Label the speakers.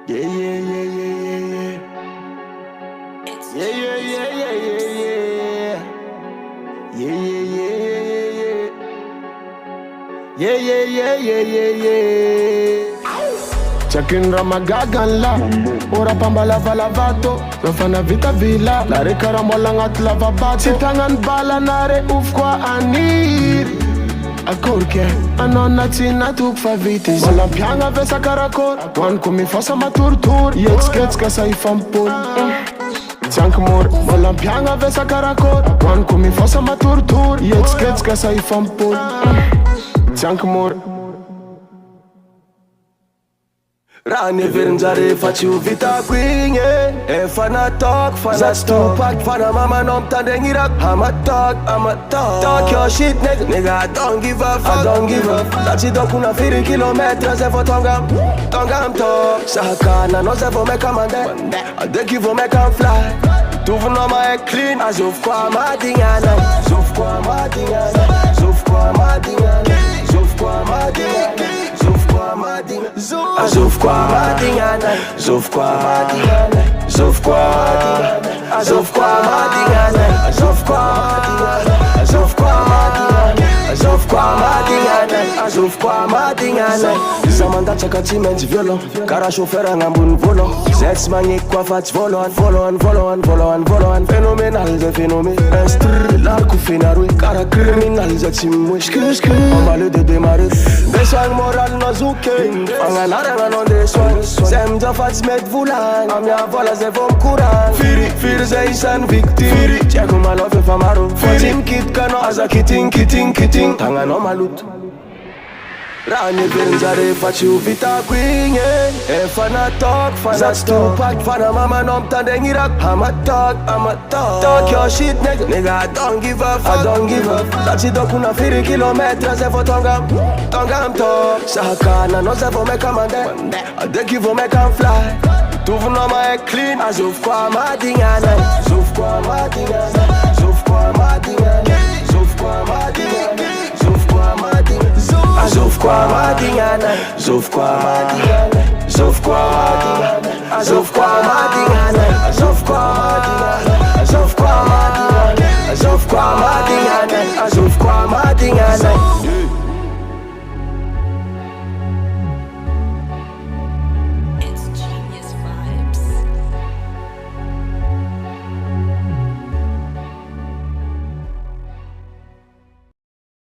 Speaker 1: Yeah, yeah, yeah, yeah, yeah, yeah. Yeah, yeah, yeah, yeah, yeah, yeah. Yeah, yeah, yeah, yeah, yeah, yeah. Checking ramagagan la ora pamba lavato nafana vita vila la rekara molangat lavabato sitangan bala nare ufkwa aniri akorke anona tina tuk favitis wala pianga vesa karakor wan kumi fosa maturtur yetskets ka sai fampol Tiank mor wala pianga vesa karakor wan kumi fosa maturtur yetskets ka sai fampol Tiank mor Rani virinjare faci vita quinye e fana talk fana stupak fana mama nom tandeng irak I'ma talk your shit nigga I don't give a fuck I don't give a fuck Sachi dokuna 4 kilometers e vo tongam talk Sahakana no se vo meka mande Adeki vo meka fly Tuvu no ma e clean Azov koa ma dingana Zov koa ma dingana Zov koa ma dingana Zov koa ma dingana Zov koa ma dingana Azov koa ma dingana Zov koa ma dingana Zov koa Azov koa ma dingana Azov koa Azov koa Azov koa ma dingana Azov koa ma dingana Zamanda chakati menzi violon Cara chauffeur ngambun volant Sex manique quoi fat volant Phénoménal de phénomène Instru l'arc ou finarou Cara criminal de timoué On va le démarrer Besang moral no zuke Anganara non de soin Sem de fat met voulan Amia vola ze vom kuran Firi ze isan victime Check my love famaro Fatim kit kano aza kiting Tanga no malut Rani virinjare faci vita quinye e fana talk fana stupak fana mama nom tandeng irak I'ma talk your shit nigga I don't give a fuck I don't give a fuck Sachi dokuna 4 kilometers e vo tongam talk Sahakana no se vo meka mande Adeki vo meka fly Tuvu no ma e clean Azov koa ma dingana Zov koa ma dingana Zov koa ma dingana Zov koa ma dingana Zov koa ma dingana Azov koa ma dingana Zov koa ma dingana Zov koa Azov koa ma dingana Azov koa Azov koa Azov koa ma dingana Azov koa ma dingana